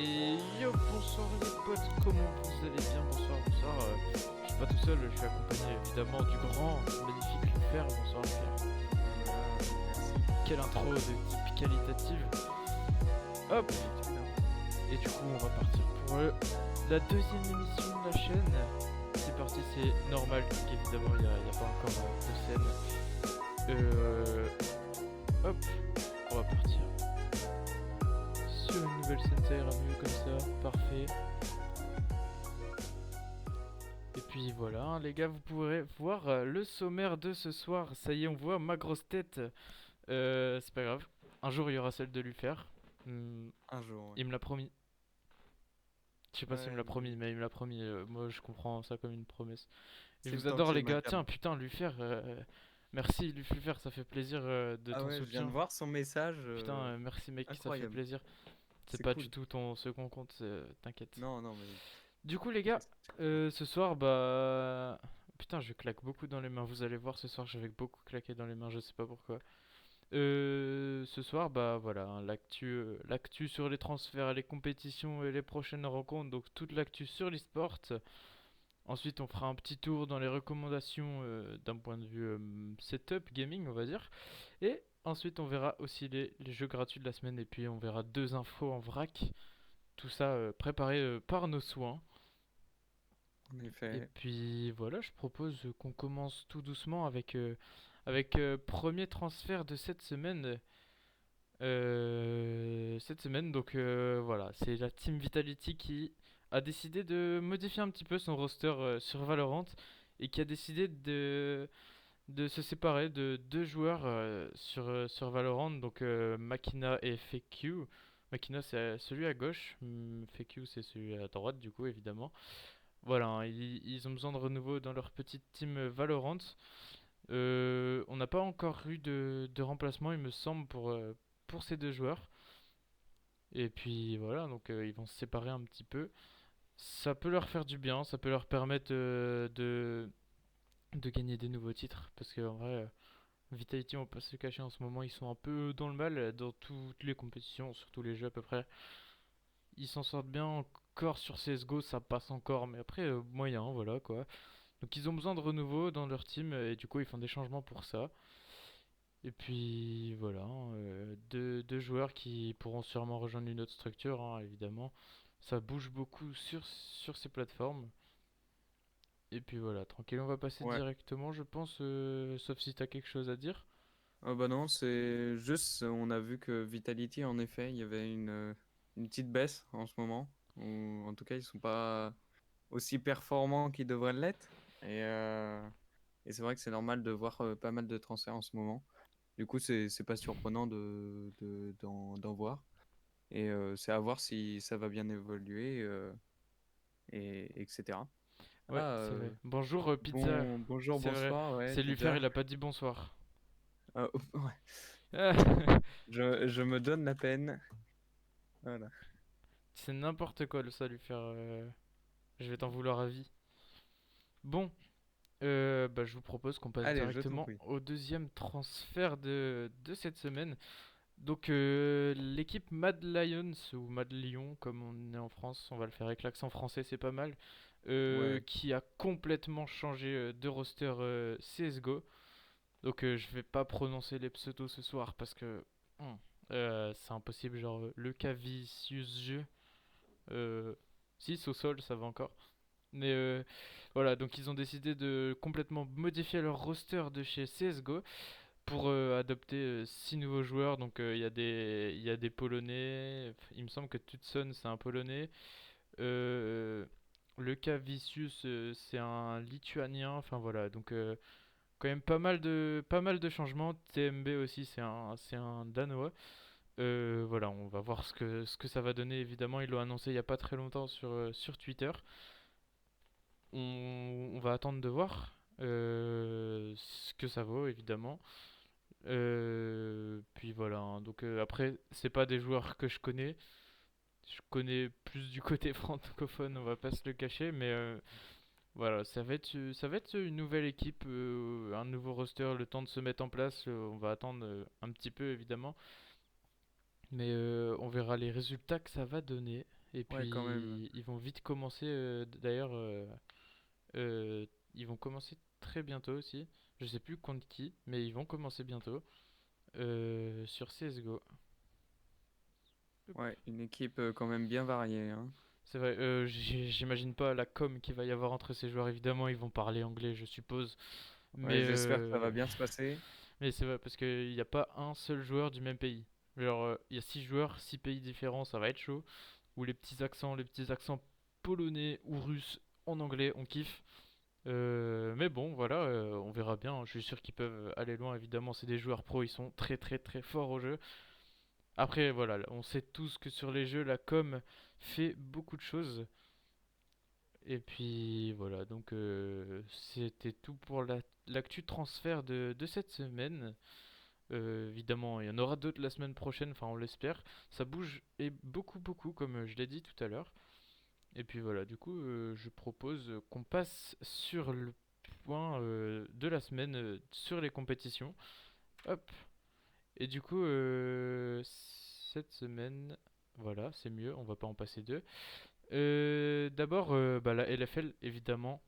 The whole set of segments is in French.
Et yo, bonsoir les potes, comment vous allez bien? Bonsoir, bonsoir. Je suis pas tout seul, je suis accompagné évidemment du grand, magnifique Lufer. Bonsoir Lufer. Quelle intro de type qualitative. Hop. Et du coup, on va partir pour la deuxième émission de la chaîne. C'est parti, c'est normal qu'évidemment il n'y a pas encore de scène. Hop, on va partir. Sur une nouvelle scène, ça ira mieux comme ça, parfait. Et puis voilà, hein, les gars, vous pourrez voir le sommaire de ce soir. Ça y est, on voit ma grosse tête. C'est pas grave. Un jour, il y aura celle de Lufer. Un jour, ouais. Il me l'a promis. Je sais pas s'il me Ouais, l'a promis, mais il me l'a promis. Moi, je comprends ça comme une promesse. Et je c'est le vous temps que adore, c'est les gars. macabre. Tiens, putain, Lufer. Merci, Lufer, ça fait plaisir de Ah ton ouais, je viens de soutien. voir son message. Putain, merci, mec, ça fait Incroyable. plaisir. C'est C'est pas du cool. tout ce qu'on compte, t'inquiète. Non, non, mais Du coup, les gars, c'est cool. ce soir, bah. Putain, je claque beaucoup dans les mains. Vous allez voir, ce soir, je vais beaucoup claquer dans les mains, je sais pas pourquoi. Ce soir, bah voilà, hein, l'actu sur les transferts, les compétitions et les prochaines rencontres, donc toute l'actu sur l'e-sport. Ensuite, on fera un petit tour dans les recommandations d'un point de vue setup, gaming, on va dire. Et ensuite, on verra aussi les jeux gratuits de la semaine, et puis on verra deux infos en vrac. Tout ça préparé par nos soins. En Et effet. puis voilà, je propose qu'on commence tout doucement avec premier transfert de cette semaine. Cette semaine, donc voilà, c'est la Team Vitality qui a décidé de modifier un petit peu son roster sur Valorant et qui a décidé de se séparer de deux joueurs sur Valorant, donc Makina et FQ. Makina c'est celui à gauche, FQ c'est celui à droite du coup évidemment. Voilà, hein, ils ont besoin de renouveau dans leur petite team Valorant. On n'a pas encore eu de remplacement, il me semble, pour ces deux joueurs. Et puis voilà, donc ils vont se séparer un petit peu. Ça peut leur faire du bien, ça peut leur permettre de gagner des nouveaux titres. Parce qu'en vrai, Vitality, on va pas se le cacher, en ce moment, ils sont un peu dans le mal dans toutes les compétitions, sur tous les jeux à peu près. Ils s'en sortent bien encore sur CSGO, ça passe encore, mais après, moyen, voilà quoi. Donc ils ont besoin de renouveau dans leur team et du coup ils font des changements pour ça. Et puis voilà, hein, deux joueurs qui pourront sûrement rejoindre une autre structure, hein, évidemment. Ça bouge beaucoup sur ces plateformes. Et puis voilà, tranquille, on va passer Ouais. directement, je pense, sauf si t'as quelque chose à dire. Ah bah non, c'est juste, on a vu que Vitality, en effet, il y avait une petite baisse en ce moment. Ou en tout cas, ils sont pas aussi performants qu'ils devraient l'être. Et c'est vrai que c'est normal de voir pas mal de transferts en ce moment. Du coup, c'est pas surprenant d'en voir. Et c'est à voir si ça va bien évoluer, et etc. Ouais, Ah, c'est vrai. Bonjour, pizza. bonjour, C'est vrai. bonsoir, ouais, C'est lui faire, il pizza. a pas dit bonsoir. Ouais, Ah, je me donne la peine. Voilà. c'est n'importe quoi le ça lui faire. Je vais t'en vouloir à vie. Bon, bah, je vous propose qu'on passe Allez, je t'en directement prie. au deuxième transfert de cette semaine. Donc l'équipe Mad Lions ou Mad Lion comme on est en France, on va le faire avec l'accent français, c'est pas mal, Ouais, qui a complètement changé de roster CSGO. Donc je vais pas prononcer les pseudos ce soir parce que hum, c'est impossible, genre le Cavicius jeu. Si, au sol, ça va encore. Mais voilà, donc ils ont décidé de complètement modifier leur roster de chez CSGO pour adopter 6 nouveaux joueurs. Donc il y a des Polonais. Il me semble que Tutson c'est un Polonais. Euh, le Cavicius c'est un Lituanien. Enfin voilà, donc quand même pas mal de changements. TMB aussi c'est un Danois. Voilà, on va voir ce que ça va donner. Évidemment, ils l'ont annoncé il y a pas très longtemps sur Twitter. On va attendre de voir ce que ça vaut, évidemment. Puis voilà, hein. Donc après, c'est pas des joueurs que je connais. Je connais plus du côté francophone, on va pas se le cacher, mais voilà, ça va être une nouvelle équipe, un nouveau roster, le temps de se mettre en place. On va attendre un petit peu évidemment, mais on verra les résultats que ça va donner. Et Ouais, quand même. puis ils vont vite commencer. D'ailleurs, euh, ils vont commencer très bientôt aussi. Je sais plus contre qui, mais ils vont commencer bientôt sur CS:GO. Ouais, une équipe quand même bien variée, hein. C'est vrai, j'imagine pas la com qu'il va y avoir entre ces joueurs. Évidemment, ils vont parler anglais, je suppose. Ouais, Mais, j'espère que ça va bien se passer. mais c'est vrai, parce qu'il n'y a pas un seul joueur du même pays. Genre, il y a 6 joueurs, 6 pays différents, ça va être chaud. Ou les petits accents polonais ou russes en anglais, on kiffe. Mais bon, voilà, on verra bien, hein. Je suis sûr qu'ils peuvent aller loin, évidemment. C'est des joueurs pros, ils sont très très très forts au jeu. Après, voilà, on sait tous que sur les jeux, la com fait beaucoup de choses. Et puis voilà, donc c'était tout pour l'actu transfert de cette semaine. Évidemment, il y en aura d'autres la semaine prochaine, enfin on l'espère. Ça bouge et beaucoup beaucoup comme je l'ai dit tout à l'heure. Et puis voilà, du coup je propose qu'on passe sur le point de la semaine sur les compétitions. Hop. Et du coup cette semaine, voilà, c'est mieux, on va pas en passer deux. D'abord bah, la LFL évidemment.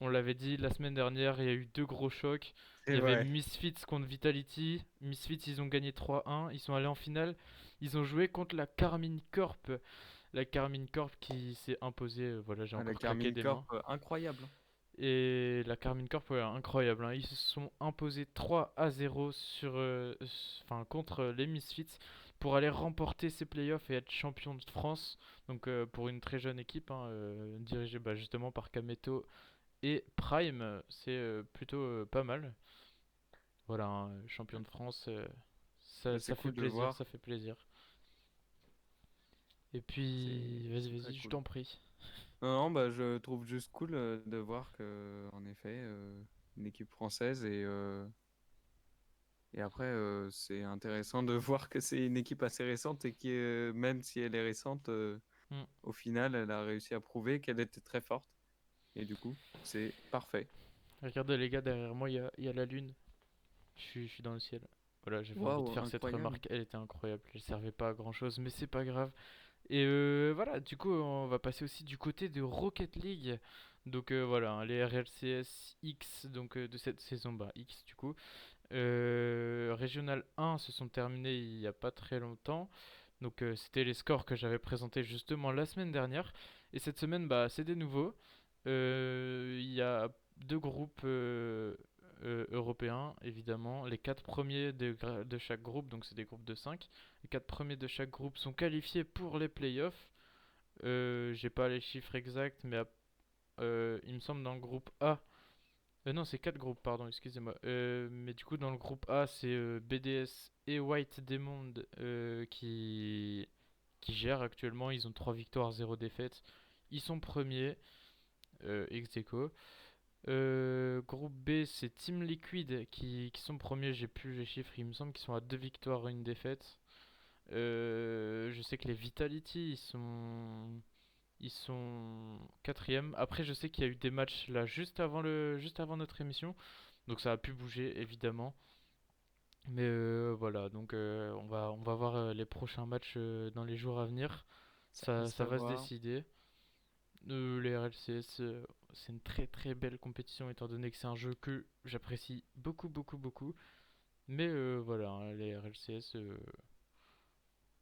On l'avait dit la semaine dernière, il y a eu deux gros chocs. Il C'est y avait vrai. Misfits contre Vitality. Misfits, ils ont gagné 3-1. Ils sont allés en finale. Ils ont joué contre la Carmine Corp. La Carmine Corp qui s'est imposée. Voilà, j'ai Ah, la encore claqué Carmine des Corp, mains. incroyable, hein. Et la Carmine Corp, ouais, incroyable, hein. Ils se sont imposés 3-0 enfin, contre les Misfits pour aller remporter ces playoffs et être champion de France. Donc pour une très jeune équipe, hein, dirigée bah, justement par Kameto et Prime, c'est plutôt pas mal. Voilà, hein, champion de France, Bah, c'est ça fait cool de plaisir, voir. ça fait plaisir. Et C'est puis, vas-y, c'est très vas-y, je cool. t'en prie. Non, non, bah, je trouve juste cool de voir que, en effet, une équipe française et après, c'est intéressant de voir que c'est une équipe assez récente et qui, même si elle est récente, Hmm. au final, elle a réussi à prouver qu'elle était très forte. Et du coup, c'est parfait. Regardez les gars, derrière moi, il y a la lune. Je suis dans le ciel. Voilà, j'avais envie de Waouh, faire cette incroyable. remarque. Elle était incroyable. Elle servait pas à grand chose, mais c'est pas grave. Et voilà, du coup, on va passer aussi du côté de Rocket League. Donc voilà, hein, les RLCS X donc, de cette saison, bah X du coup. Régional 1 se sont terminés il y a pas très longtemps. Donc c'était les scores que j'avais présentés justement la semaine dernière. Et cette semaine, bah, c'est des nouveaux. Il y a deux groupes européens, évidemment. Les quatre premiers de chaque groupe, donc c'est des groupes de 5. Les quatre premiers de chaque groupe sont qualifiés pour les playoffs. J'ai pas les chiffres exacts, mais il me semble dans le groupe A. Non, c'est quatre groupes, pardon, excusez-moi. Mais du coup, dans le groupe A, c'est BDS et White Diamond qui gèrent actuellement. Ils ont 3 victoires, zéro défaite. Ils sont premiers, ex aequo. Groupe B, c'est Team Liquid qui sont premiers. J'ai plus les chiffres. Il me semble qu'ils sont à 2 victoires et une défaite. Je sais que les Vitality, ils sont quatrième. Après, je sais qu'il y a eu des matchs là juste avant notre émission, donc ça a pu bouger évidemment. Mais voilà, donc on va voir les prochains matchs dans les jours à venir. Ça reste Ça à va se voir. décider. Les RLCS, c'est une très très belle compétition étant donné que c'est un jeu que j'apprécie beaucoup beaucoup beaucoup. Mais voilà, hein, les RLCS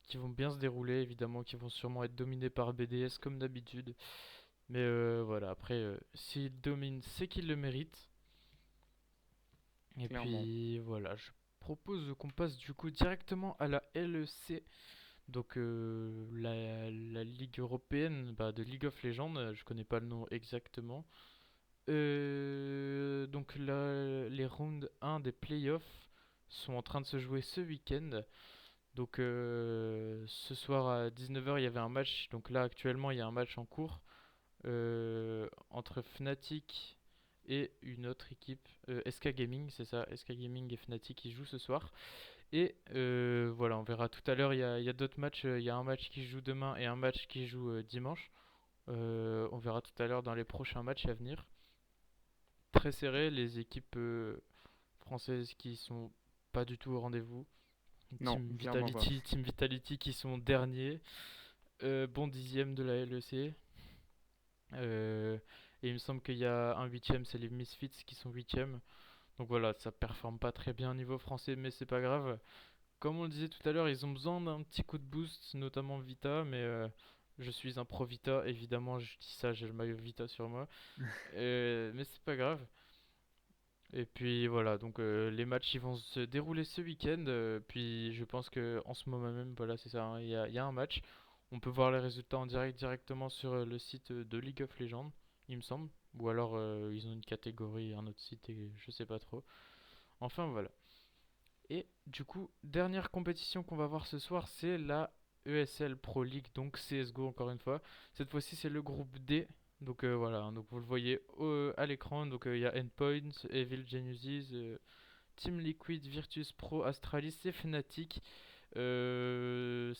qui vont bien se dérouler évidemment, qui vont sûrement être dominés par BDS comme d'habitude. Mais voilà, après, s'il domine, c'est qu'il le mérite. Et Clairement. puis voilà, je propose qu'on passe du coup directement à la LEC, donc la Ligue européenne bah, de League of Legends, je connais pas le nom exactement. Donc là, les rounds 1 des playoffs sont en train de se jouer ce week-end. Donc ce soir à 19h, il y avait un match. Donc là, actuellement, il y a un match en cours entre Fnatic et une autre équipe, SK Gaming, c'est ça, SK Gaming et Fnatic qui jouent ce soir. Et voilà, on verra tout à l'heure, il y a d'autres matchs, il y a un match qui joue demain et un match qui joue dimanche. On verra tout à l'heure dans les prochains matchs à venir. Très serré, les équipes françaises qui sont pas du tout au rendez-vous. Non, clairement pas. Team Vitality qui sont derniers. bon dixième de la LEC. Euh, et il me semble qu'il y a un huitième, c'est les Misfits qui sont huitième. Donc voilà, ça performe pas très bien au niveau français, mais c'est pas grave. Comme on le disait tout à l'heure, ils ont besoin d'un petit coup de boost, notamment Vita, mais je suis un pro Vita, évidemment, je dis ça, j'ai le maillot Vita sur moi. Mais c'est pas grave. Et puis voilà, donc les matchs ils vont se dérouler ce week-end. Puis je pense que en ce moment même, voilà, c'est ça, hein, il y a un match. On peut voir les résultats en direct directement sur le site de League of Legends, il me semble. Ou alors ils ont une catégorie, un autre site, et je sais pas trop. Enfin voilà. Et du coup, dernière compétition qu'on va voir ce soir, c'est la ESL Pro League, donc CSGO encore une fois. Cette fois-ci, c'est le groupe D. Donc voilà, hein, donc vous le voyez à l'écran. Donc il y a Endpoint, Evil Geniuses, Team Liquid, Virtus Pro, Astralis et Fnatic. Voilà,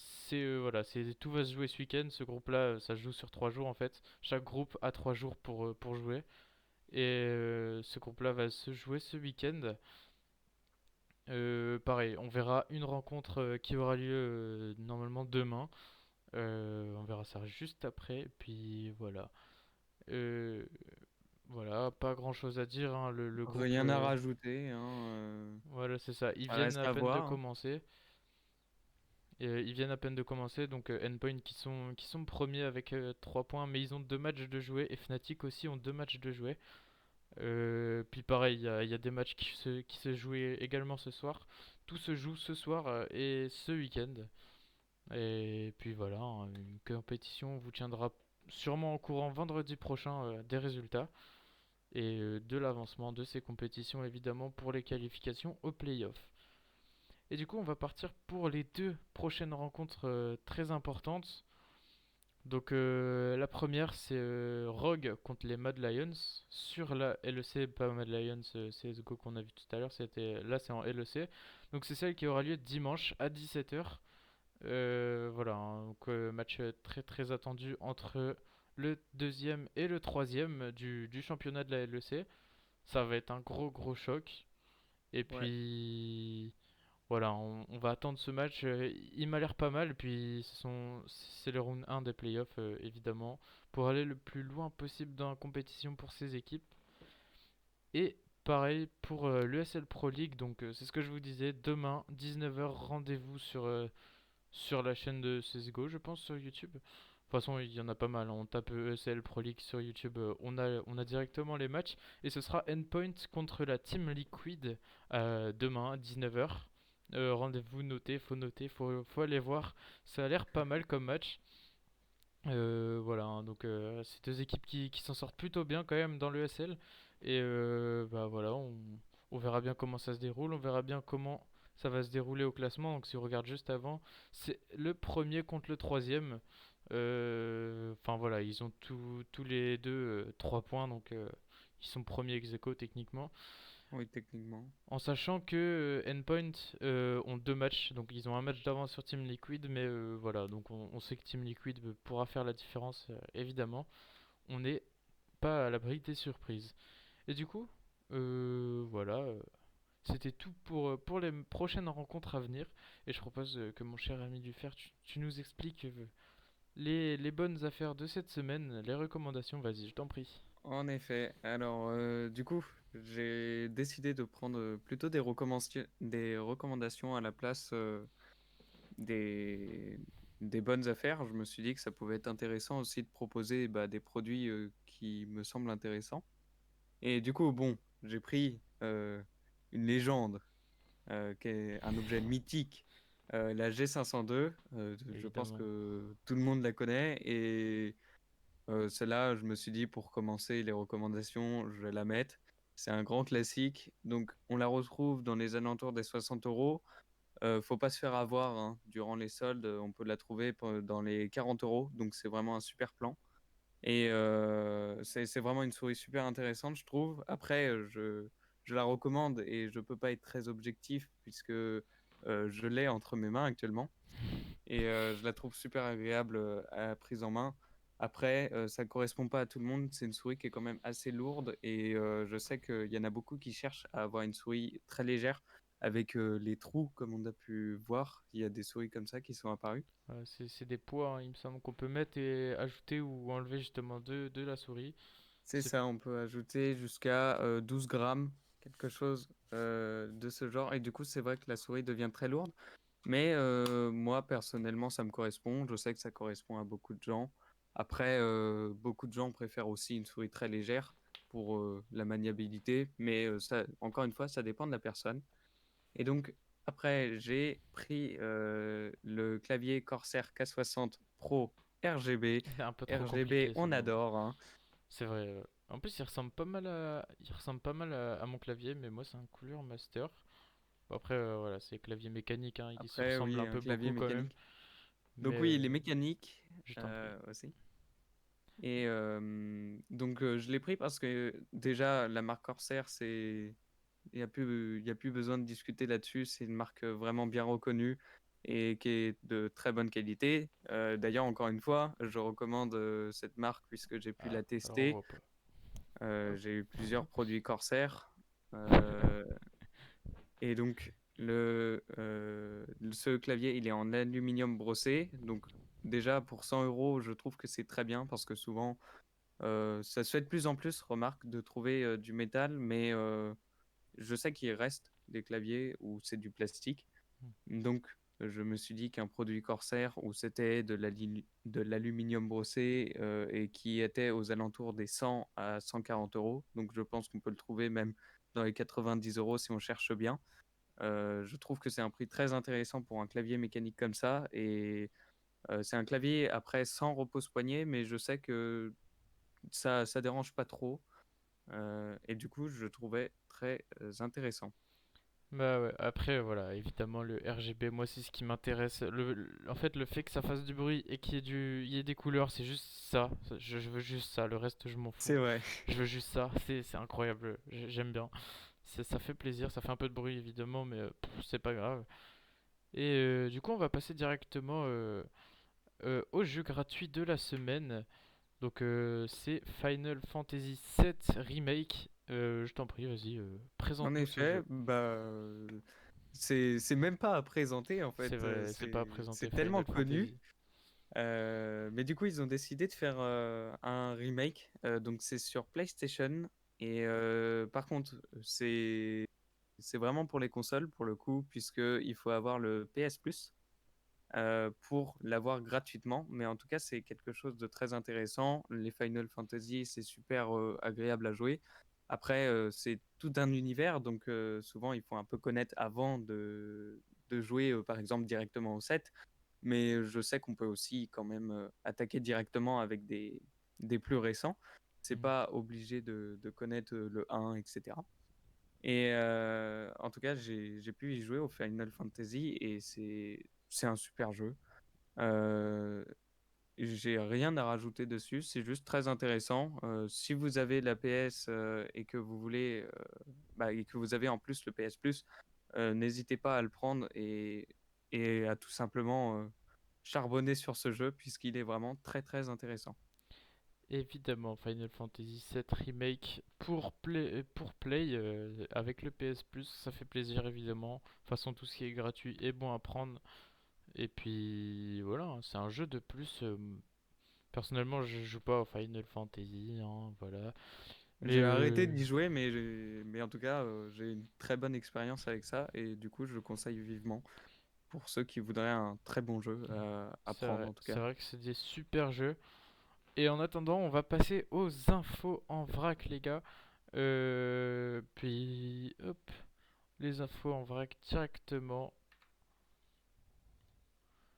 tout va se jouer ce week-end. Ce groupe-là, ça se joue sur 3 jours en fait. Chaque groupe a 3 jours pour jouer. Et ce groupe-là va se jouer ce week-end. Pareil, on verra une rencontre qui aura lieu normalement demain. On verra ça juste après. Puis voilà. Euh, voilà, pas grand chose à dire, hein. Le groupe. Rien à rajouter, hein, Voilà, c'est ça. Ils ça viennent reste à à peine de voir, hein. commencer. Ils viennent à peine de commencer. Donc Endpoint qui sont premiers avec 3 points. Mais ils ont 2 matchs de jouer. Et Fnatic aussi ont 2 matchs de jouer. Puis pareil, il y a des matchs qui se jouent également ce soir. Tout se joue ce soir et ce week-end. Et puis voilà, hein, une compétition vous tiendra sûrement au courant vendredi prochain des résultats et de l'avancement de ces compétitions évidemment pour les qualifications aux playoffs. Et du coup, on va partir pour les 2 prochaines rencontres très importantes. Donc la première c'est Rogue contre les Mad Lions sur la LEC, pas Mad Lions CSGO qu'on a vu tout à l'heure, là c'est en LEC. Donc c'est celle qui aura lieu dimanche à 17h. Voilà, hein, donc match très très attendu entre le deuxième et le troisième du championnat de la LEC. Ça va être un gros gros choc. Et Ouais. puis voilà, on va attendre ce match. Il m'a l'air pas mal. Puis c'est le round 1 des playoffs, évidemment, pour aller le plus loin possible dans la compétition pour ces équipes. Et pareil pour l'ESL Pro League. Donc c'est ce que je vous disais. Demain, 19h, rendez-vous sur la chaîne de CSGO, je pense, sur YouTube. De toute façon, il y en a pas mal, hein. On tape ESL Pro League sur YouTube, on a directement les matchs. Et ce sera Endpoint contre la Team Liquid demain à 19h. Rendez-vous noté, faut aller voir. Ça a l'air pas mal comme match. Voilà, hein, donc c'est 2 équipes qui s'en sortent plutôt bien quand même dans le ESL. Et bah voilà, on verra bien comment ça se déroule, on verra bien comment ça va se dérouler au classement. Donc si on regarde juste avant, c'est le premier contre le troisième. Enfin voilà, ils ont tous les deux 3 points, donc ils sont premiers ex aequo techniquement. Oui, techniquement. En sachant que Endpoint ont 2 matchs, donc ils ont un match d'avance sur Team Liquid, mais voilà, donc on sait que Team Liquid pourra faire la différence, évidemment. On n'est pas à l'abri des surprises. Et du coup, voilà, c'était tout pour les prochaines rencontres à venir. Et je propose que mon cher ami Dufer, tu nous expliques les bonnes affaires de cette semaine, les recommandations, vas-y, je t'en prie. En effet. Alors, du coup, j'ai décidé de prendre plutôt des recommandations à la place des, des bonnes affaires. Je me suis dit que ça pouvait être intéressant aussi de proposer bah, des produits qui me semblent intéressants. Et du coup, bon, j'ai pris une légende, qui est un objet mythique, la G502. Je pense Évidemment. que tout le monde la connaît. Et celle-là, je me suis dit, pour commencer les recommandations, je vais la mettre. C'est un grand classique. Donc, on la retrouve dans les alentours des 60 euros. Faut pas se faire avoir, hein. Durant les soldes, on peut la trouver dans les 40 euros. Donc, c'est vraiment un super plan. Et c'est vraiment une souris super intéressante, je trouve. Après, je la recommande et je peux pas être très objectif puisque je l'ai entre mes mains actuellement. Et je la trouve super agréable à la prise en main. Après, ça ne correspond pas à tout le monde. C'est une souris qui est quand même assez lourde et je sais qu'il y en a beaucoup qui cherchent à avoir une souris très légère avec les trous, comme on a pu voir. Il y a des souris comme ça qui sont apparues. C'est des poids, hein, il me semble, qu'on peut mettre et ajouter ou enlever justement de la souris. C'est C'est ça, on peut ajouter jusqu'à 12 grammes, quelque chose de ce genre. Et du coup, c'est vrai que la souris devient très lourde. Mais moi, personnellement, ça me correspond. Je sais que ça correspond à beaucoup de gens. Après, beaucoup de gens préfèrent aussi une souris très légère pour la maniabilité. Mais ça, encore une fois, ça dépend de la personne. Et donc, après, j'ai pris le clavier Corsair K60 Pro RGB. un peu trop RGB, compliqué ce on nom. adore, hein. C'est vrai. En plus, il ressemble pas mal à mon clavier, mais moi, c'est un couleur master. Bon, après, voilà, c'est clavier mécanique, hein, ils se Après, ressemblent oui, un un peu clavier beaucoup quand même. mécanique. Mais Donc oui, il est mécanique je t'en prie. aussi. Et donc je l'ai pris parce que déjà la marque Corsair, il y a plus besoin de discuter là-dessus. C'est une marque vraiment bien reconnue et qui est de très bonne qualité. D'ailleurs, encore une fois, je recommande cette marque puisque j'ai pu Ah, la alors on tester. voit pas. Hop. J'ai eu plusieurs produits Corsair. Euh, et donc ce clavier, il est en aluminium brossé. Donc déjà pour 100 euros, je trouve que c'est très bien parce que souvent ça se fait de plus en plus, remarque, de trouver du métal, mais je sais qu'il reste des claviers où c'est du plastique. Donc, je me suis dit qu'un produit Corsair où c'était de l'aluminium brossé et qui était aux alentours des 100 à 140 euros, donc je pense qu'on peut le trouver même dans les 90 euros si on cherche bien. Je trouve que c'est un prix très intéressant pour un clavier mécanique comme ça. Et c'est un clavier après sans repose-poignet, mais je sais que ça dérange pas trop. Et du coup, je trouvais très intéressant. Bah ouais, après voilà, évidemment le RGB, moi c'est ce qui m'intéresse. En fait, le fait que ça fasse du bruit et il y ait des couleurs, c'est juste ça. Je veux juste ça, le reste je m'en C'est fous. vrai. Je veux juste ça, c'est incroyable, j'aime bien. Ça fait plaisir, ça fait un peu de bruit évidemment, mais c'est pas grave. Et du coup, on va passer directement au jeu gratuit de la semaine. Donc c'est Final Fantasy VII Remake. Je t'en prie, vas-y, En présente-nous ce effet, jeu. c'est même pas à présenter en C'est fait. vrai, c'est pas à présenter C'est tellement Final connu. Fantasy. Mais du coup, ils ont décidé de faire un remake. Donc c'est sur PlayStation. Et par contre, c'est vraiment pour les consoles pour le coup, puisque il faut avoir le PS Plus pour l'avoir gratuitement. Mais en tout cas, c'est quelque chose de très intéressant. Les Final Fantasy, c'est super agréable à jouer. Après, c'est tout un univers, donc souvent, il faut un peu connaître avant de jouer, par exemple, directement au set. Mais je sais qu'on peut aussi quand même attaquer directement avec des plus récents. C'est Mhm. pas obligé de connaître le 1, etc. Et en tout cas, j'ai pu y jouer au Final Fantasy et c'est un super jeu. Euh, j'ai rien à rajouter dessus, c'est juste très intéressant. Si vous avez la PS et que vous voulez, et que vous avez en plus le PS Plus, n'hésitez pas à le prendre et à tout simplement charbonner sur ce jeu puisqu'il est vraiment très très intéressant. Évidemment, Final Fantasy VII Remake pour Play avec le PS Plus, ça fait plaisir évidemment. De toute façon, tout ce qui est gratuit est bon à prendre. Et puis voilà, hein, c'est un jeu de plus. Personnellement, je joue pas au Final Fantasy, hein, voilà. Mais J'ai arrêté d'y jouer, mais en tout cas, j'ai une très bonne expérience avec ça et du coup, je le conseille vivement pour ceux qui voudraient un très bon jeu à prendre en tout c'est cas. vrai que c'est des super jeux. Et en attendant, on va passer aux infos en vrac, les gars. Puis hop, les infos en vrac directement.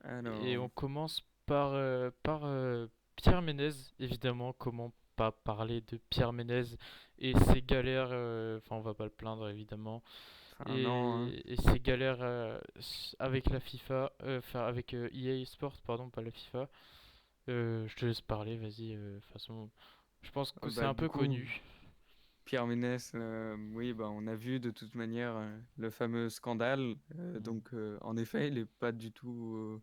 Et Alors, on commence par Pierre Ménez, évidemment. Comment pas parler de Pierre Ménez et ses galères. Enfin, on va pas le plaindre, évidemment. enfin non, hein. Et ses galères avec la FIFA. Enfin, avec EA Sports, pardon, pas la FIFA. Je te laisse parler, vas-y. De toute façon, je pense que c'est Bah, un du peu coup, connu. Pierre Ménès, oui, bah, on a vu de toute manière le fameux scandale. Mhm. Donc, en effet, il n'est pas du tout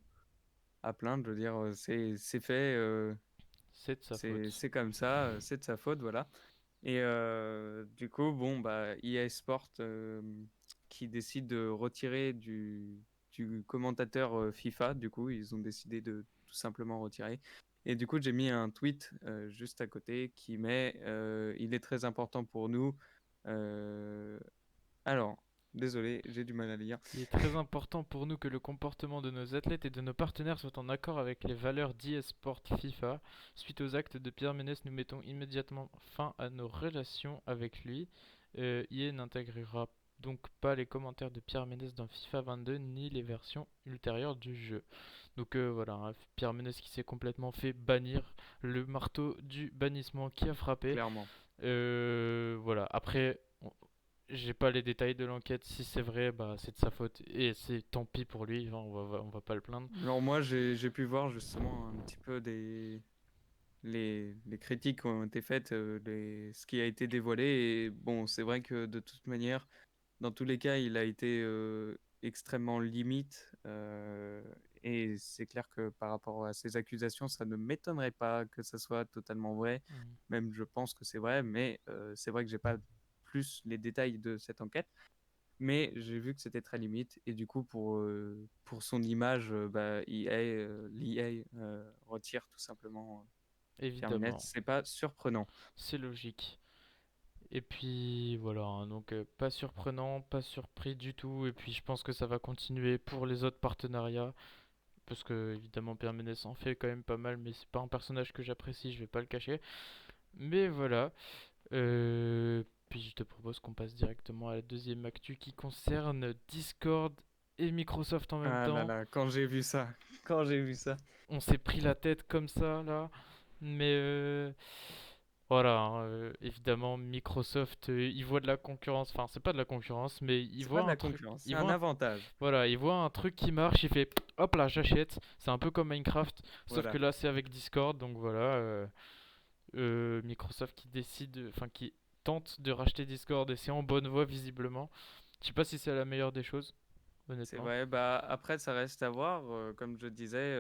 à plaindre. Je veux dire, c'est fait, C'est de sa faute. c'est comme ça, c'est de sa faute, voilà. Et du coup, bon, bah, EA Sport, qui décide de retirer du commentateur FIFA. Du coup, ils ont décidé de tout simplement retirer. Et du coup, j'ai mis un tweet juste à côté qui met il est très important pour nous. Euh, Alors, désolé, j'ai du mal à lire. Il est très important pour nous que le comportement de nos athlètes et de nos partenaires soit en accord avec les valeurs d'eSport FIFA. Suite aux actes de Pierre Ménès, nous mettons immédiatement fin à nos relations avec lui. EA n'intégrera donc pas les commentaires de Pierre Ménès dans FIFA 22 ni les versions ultérieures du jeu. Donc voilà, hein, Pierre Ménès qui s'est complètement fait bannir, le marteau du bannissement qui a frappé. Clairement. Voilà, après, j'ai pas les détails de l'enquête. Si c'est vrai, bah c'est de sa faute et c'est tant pis pour lui. Enfin, on va pas le plaindre. Alors moi, j'ai pu voir justement un petit peu les critiques qui ont été faites, ce qui a été dévoilé. Et bon, c'est vrai que de toute manière, dans tous les cas, il a été extrêmement limite. Et c'est clair que par rapport à ces accusations, ça ne m'étonnerait pas que ça soit totalement vrai. Mhm. Même je pense que c'est vrai, mais c'est vrai que j'ai pas plus les détails de cette enquête. Mais j'ai vu que c'était très limite. Et du coup, pour son image, bah, l'EA retire tout simplement Pierre Ménès. Évidemment, C'est pas surprenant. c'est logique. Et puis voilà, hein, donc pas surprenant, pas surpris du tout. Et puis je pense que ça va continuer pour les autres partenariats. Parce que évidemment Pierre Ménès en fait quand même pas mal, mais c'est pas un personnage que j'apprécie, je vais pas le cacher. Mais voilà. Puis je te propose qu'on passe directement à la deuxième actu qui concerne Discord et Microsoft en même Ah là temps. là, quand j'ai vu ça, quand j'ai vu ça. On s'est pris la tête comme ça là. Mais voilà, hein, évidemment Microsoft, il voit de la concurrence. Enfin, c'est pas de la concurrence, mais il C'est pas voit de un la truc. concurrence, c'est Il un voit un, avantage. voilà, il voit un truc qui marche, il fait hop là, j'achète. C'est un peu comme Minecraft, sauf que Voilà. là c'est avec Discord. Donc voilà, Microsoft qui décide, enfin qui tente de racheter Discord et c'est en bonne voie visiblement. Je sais pas si c'est la meilleure des choses, C'est honnêtement. vrai, bah après ça reste à voir, comme je disais,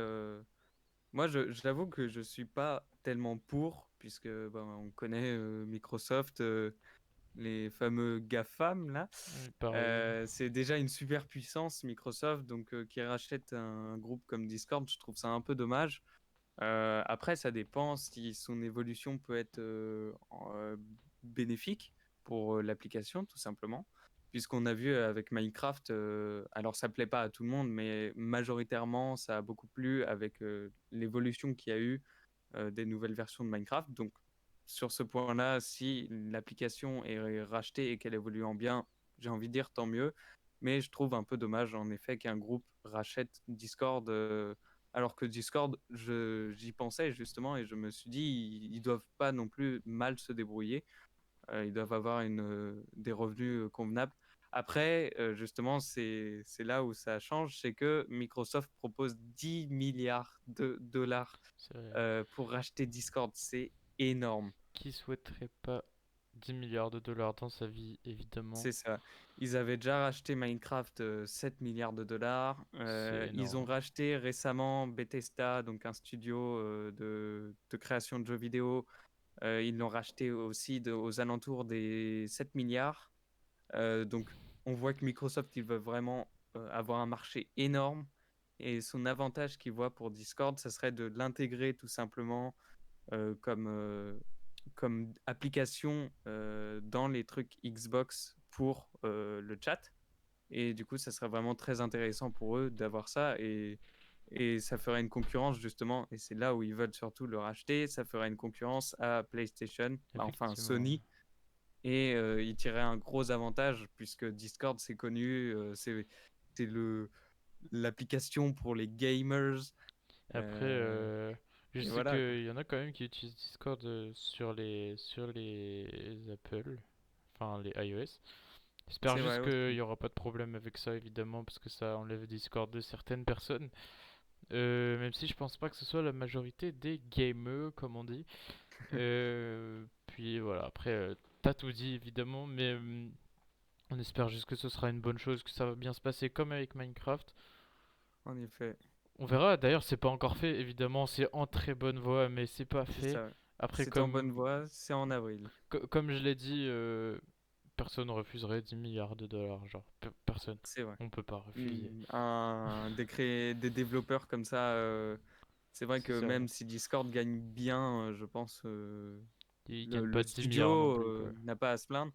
moi j'avoue que je suis pas tellement pour, puisque bah, on connaît Microsoft, les fameux GAFAM là. Pareil. C'est déjà une super puissance Microsoft, donc qui rachète un groupe comme Discord, je trouve ça un peu dommage. Après, ça dépend si son évolution peut être bénéfique pour l'application, tout simplement. Puisqu'on a vu avec Minecraft, alors ça plaît pas à tout le monde, mais majoritairement, ça a beaucoup plu avec l'évolution qu'il y a eu des nouvelles versions de Minecraft. Donc, sur ce point-là, si l'application est rachetée et qu'elle évolue en bien, j'ai envie de dire tant mieux. Mais je trouve un peu dommage, en effet, qu'un groupe rachète Discord. Alors que Discord, j'y pensais justement et je me suis dit, ils doivent pas non plus mal se débrouiller. Ils doivent avoir des revenus convenables. Après, justement, c'est là où ça change, c'est que Microsoft propose 10 milliards de dollars C'est- pour racheter Discord. C'est énorme. Qui souhaiterait pas 10 milliards de dollars dans sa vie, évidemment. C'est ça. Ils avaient déjà racheté Minecraft 7 milliards de dollars. C'est Ils ont énorme. racheté récemment Bethesda, donc un studio de création de jeux vidéo. Ils l'ont racheté aussi aux alentours des 7 milliards. Donc on voit que Microsoft, il veut vraiment avoir un marché énorme. Et son avantage qu'il voit pour Discord, ça serait de l'intégrer tout simplement comme application dans les trucs Xbox pour le chat. Et du coup, ça serait vraiment très intéressant pour eux d'avoir ça. Et ça ferait une concurrence justement, et c'est là où ils veulent surtout le racheter, ça ferait une concurrence à PlayStation, bah, enfin Effectivement. Sony, et ils tireraient un gros avantage puisque Discord c'est connu, c'est l'application pour les gamers. Après, euh, je et sais voilà quoi. qu'il y en a quand même qui utilisent Discord sur les Apple, enfin les iOS. J'espère C'est vrai juste qu'il aussi. n'y aura pas de problème avec ça, évidemment, parce que ça enlève Discord de certaines personnes. Même si je pense pas que ce soit la majorité des gamers, comme on dit. Puis voilà, après, t'as tout dit, évidemment, mais on espère juste que ce sera une bonne chose, que ça va bien se passer comme avec Minecraft. En effet, On verra, d'ailleurs, c'est pas encore fait, évidemment, c'est en très bonne voie, mais c'est pas c'est fait. ça. Après, C'est en bonne voie, c'est en avril. comme je l'ai dit, personne refuserait 10 milliards de dollars, genre, personne. C'est vrai. On peut pas refuser. Des développeurs comme ça, c'est vrai C'est que ça. même si Discord gagne bien, je pense, Ils gagnent le pas 10 milliards non studio plus, quoi. n'a pas à se plaindre.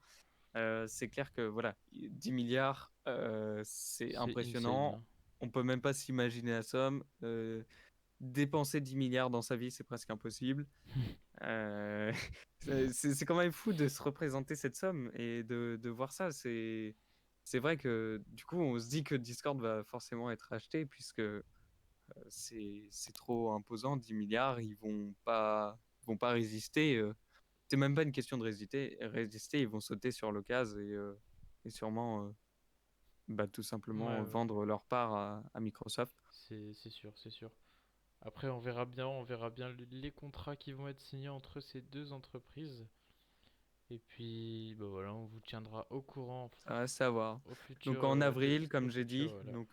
C'est clair que voilà, 10 milliards, c'est C'est insane, impressionnant. hein. On peut même pas s'imaginer la somme. Dépenser 10 milliards dans sa vie, c'est presque impossible. Euh, c'est quand même fou de se représenter cette somme et de voir ça. C'est vrai que du coup, on se dit que Discord va forcément être acheté puisque c'est trop imposant. 10 milliards, vont pas résister. C'est même pas une question de résister, ils vont sauter sur l'occasion et sûrement bah, tout Ouais, simplement ouais. vendre leur part à Microsoft. C'est sûr, c'est sûr. Après, on verra bien les contrats qui vont être signés entre ces deux entreprises. Et puis, bah voilà, on vous tiendra au courant Ça reste à voir. au futur, Donc en avril, au comme j'ai futur, dit, voilà. donc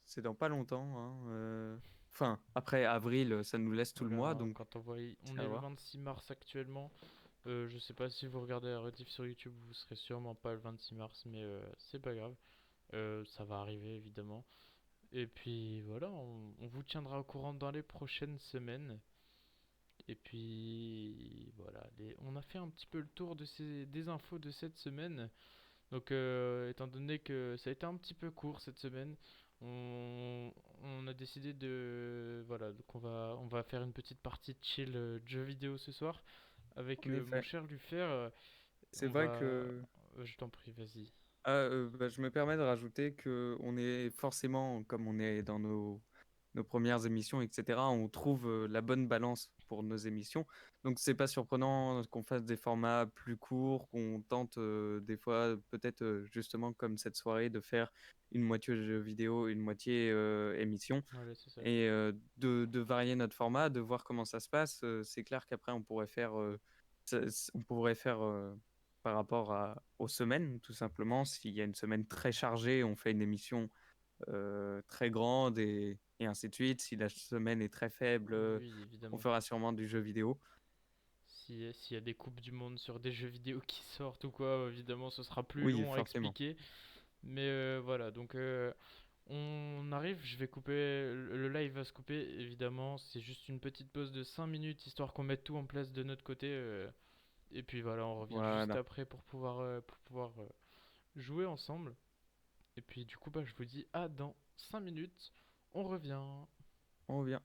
c'est dans pas longtemps, hein, enfin, après avril, ça nous laisse tout le Voilà, mois, hein, donc quand on c'est est à le voir. 26 mars actuellement. Je sais pas si vous regardez la rediff sur YouTube, vous serez sûrement pas le 26 mars, mais c'est pas grave. Ça va arriver évidemment. Et puis voilà, on vous tiendra au courant dans les prochaines semaines. Et puis voilà, on a fait un petit peu le tour des infos de cette semaine. Donc étant donné que ça a été un petit peu court cette semaine, on, on a décidé qu'on on va faire une petite partie de chill de jeux vidéo ce soir avec En mon effet, cher Lufer. c'est On vrai va, que je t'en prie, vas-y. bah, je me permets de rajouter que on est forcément, comme on est dans nos premières émissions, etc., on trouve la bonne balance pour nos émissions. Donc, c'est pas surprenant qu'on fasse des formats plus courts, qu'on tente des fois, peut-être justement comme cette soirée, de faire une moitié jeu vidéo, une moitié émission, Voilà, c'est ça. et de varier notre format, de voir comment ça se passe. C'est clair qu'après, on pourrait faire par rapport aux semaines, tout simplement. S'il y a une semaine très chargée, on fait une émission très grande et ainsi de suite. Si la semaine est très faible, Oui, on évidemment. fera sûrement du jeu vidéo. S'il y a des coupes du monde sur des jeux vidéo qui sortent ou quoi, évidemment, ce sera plus Oui, long à forcément. expliquer. Mais voilà, donc on arrive, je vais couper, le live va se couper, évidemment. C'est juste une petite pause de 5 minutes, histoire qu'on mette tout en place de notre côté. Et puis voilà, on revient juste Voilà, après pour pouvoir jouer ensemble. Et puis du coup, bah, je vous dis à dans 5 minutes. On revient. on revient.